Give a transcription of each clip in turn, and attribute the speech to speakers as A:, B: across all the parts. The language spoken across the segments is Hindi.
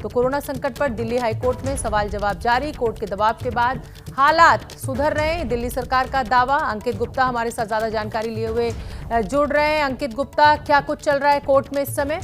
A: तो कोरोना संकट पर दिल्ली हाईकोर्ट में सवाल जवाब जारी। कोर्ट के दबाव के बाद हालात सुधर रहे हैं, दिल्ली सरकार का दावा। अंकित गुप्ता हमारे साथ ज्यादा जानकारी लिए हुए जुड़ रहे हैं। अंकित गुप्ता, क्या कुछ चल रहा है कोर्ट में इस समय?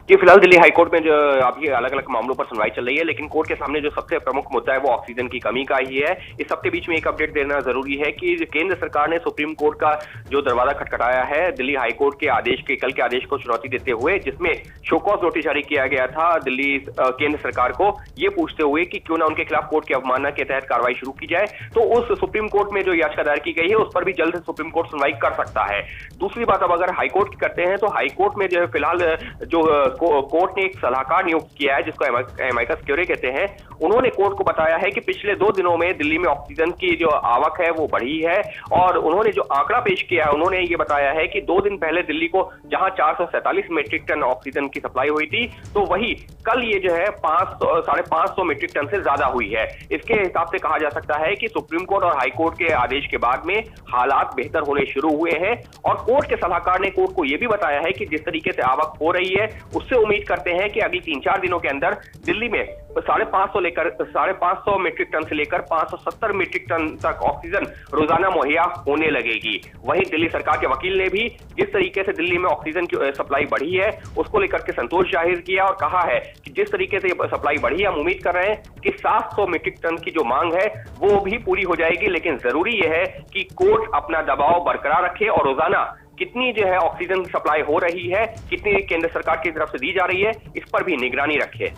B: जी, फिलहाल दिल्ली हाईकोर्ट में जो अभी अलग अलग मामलों पर सुनवाई चल रही है, लेकिन कोर्ट के सामने जो सबसे प्रमुख मुद्दा है वो ऑक्सीजन की कमी का ही है। इस हफ्ते बीच में एक अपडेट देना जरूरी है कि केंद्र सरकार ने सुप्रीम कोर्ट का जो दरवाजा खटखटाया है दिल्ली हाईकोर्ट के आदेश के कल के आदेश को चुनौती देते हुए, जिसमें शो कॉज नोटिस जारी किया गया था दिल्ली केंद्र सरकार को, ये पूछते हुए कि क्यों ना उनके खिलाफ कोर्ट की अवमानना के तहत कार्रवाई शुरू की जाए। तो उस सुप्रीम कोर्ट में जो याचिका दायर की गई है उस पर भी जल्द सुप्रीम कोर्ट सुनवाई कर सकता है। दूसरी बात, अब अगर हाईकोर्ट की करते हैं तो हाईकोर्ट में जो है फिलहाल जो कोर्ट ने सलाहकार नियुक्त किया है जिसको एमाइकस क्यूरे कहते हैं। उन्होंने कोर्ट को बताया है कि पिछले 2 दिनों में दिल्ली में ऑक्सीजन की जो आवक है वो बढ़ी है, और उन्होंने जो आंकड़ा पेश किया है उन्होंने ये बताया है कि 2 दिन पहले दिल्ली को जहां 447 मीट्रिक टन ऑक्सीजन की सप्लाई हुई थी, तो वही कल ये जो है 550 मीट्रिक टन से ज्यादा हुई है। इसके हिसाब से कहा जा सकता है कि सुप्रीम कोर्ट और हाईकोर्ट के आदेश के बाद में हालात बेहतर होने शुरू हुए हैं। और कोर्ट के सलाहकार ने कोर्ट को यह भी बताया है कि जिस तरीके से आवक हो रही है उससे उम्मीद करते हैं कि अगली 3-4 दिनों के अंदर दिल्ली में 550 मीट्रिक टन से लेकर 570 मीट्रिक टन तक ऑक्सीजन रोजाना मुहैया होने लगेगी। वहीं दिल्ली सरकार के वकील ने भी जिस तरीके से दिल्ली में ऑक्सीजन की सप्लाई बढ़ी है उसको लेकर के संतोष जाहिर किया और कहा है कि जिस तरीके से सप्लाई बढ़ी है हम उम्मीद कर रहे हैं कि 700 मीट्रिक टन की जो मांग है वो भी पूरी हो जाएगी। लेकिन जरूरी यह है कि कोर्ट अपना दबाव बरकरार रखे और रोजाना कितनी जो है ऑक्सीजन की सप्लाई हो रही है, कितनी केंद्र सरकार की तरफ से दी जा रही है, इस पर भी निगरानी रखे।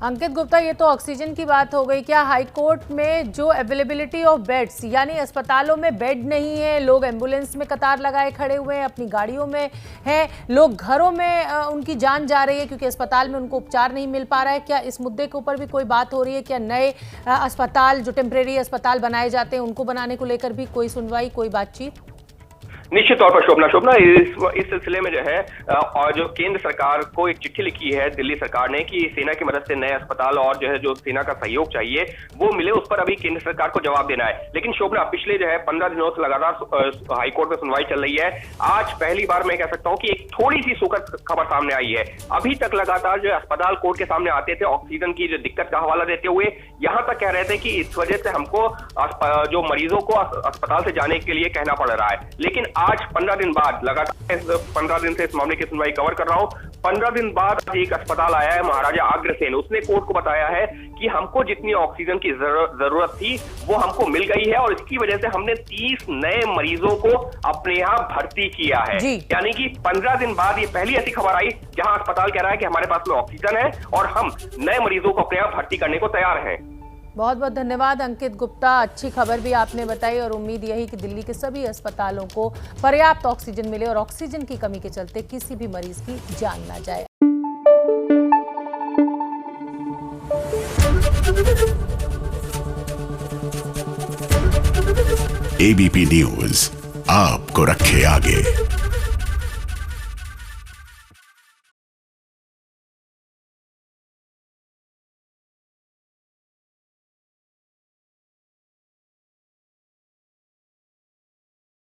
A: अंकित गुप्ता, ये तो ऑक्सीजन की बात हो गई। क्या हाईकोर्ट में जो अवेलेबिलिटी ऑफ बेड्स, यानी अस्पतालों में बेड नहीं है, लोग एम्बुलेंस में कतार लगाए खड़े हुए हैं, अपनी गाड़ियों में हैं, लोग घरों में उनकी जान जा रही है क्योंकि अस्पताल में उनको उपचार नहीं मिल पा रहा है, क्या इस मुद्दे के ऊपर भी कोई बात हो रही है? क्या नए अस्पताल, जो टेम्परेरी अस्पताल बनाए जाते हैं, उनको बनाने को लेकर भी कोई सुनवाई, कोई बातचीत?
B: निश्चित तौर पर शोभना इस सिलसिले में जो है और जो केंद्र सरकार को एक चिट्ठी लिखी है दिल्ली सरकार ने कि सेना की मदद से नए अस्पताल और जो है जो सेना का सहयोग चाहिए वो मिले, उस पर अभी केंद्र सरकार को जवाब देना है। लेकिन शोभना, पिछले जो है 15 दिनों से लगातार हाईकोर्ट में सुनवाई चल रही है। आज पहली बार मैं कह सकता हूँ कि एक थोड़ी सी सुखद खबर सामने आई है। अभी तक लगातार जो अस्पताल कोर्ट के सामने आते थे ऑक्सीजन की जो दिक्कत का हवाला देते हुए, यहाँ तक कह रहे थे कि इस वजह से हमको जो मरीजों को अस्पताल से जाने के लिए कहना पड़ रहा है। लेकिन आज 15 दिन बाद, लगातार 15 दिन से इस मामले की सुनवाई कवर कर रहा हूं, 15 दिन बाद एक अस्पताल आया है महाराजा अग्रसेन। उसने कोर्ट को बताया है कि हमको जितनी ऑक्सीजन की जरूरत थी वो हमको मिल गई है और इसकी वजह से हमने 30 नए मरीजों को अपने यहाँ भर्ती किया है। यानी कि 15 दिन बाद ये पहली ऐसी खबर आई जहां अस्पताल कह रहा है कि हमारे पास में ऑक्सीजन है और हम नए मरीजों को अपने यहाँ भर्ती करने को तैयार हैं।
A: बहुत बहुत धन्यवाद अंकित गुप्ता, अच्छी खबर भी आपने बताई और उम्मीद यही कि दिल्ली के सभी अस्पतालों को पर्याप्त ऑक्सीजन मिले और ऑक्सीजन की कमी के चलते किसी भी मरीज की जान ना जाए।
C: एबीपी न्यूज आपको रखे आगे।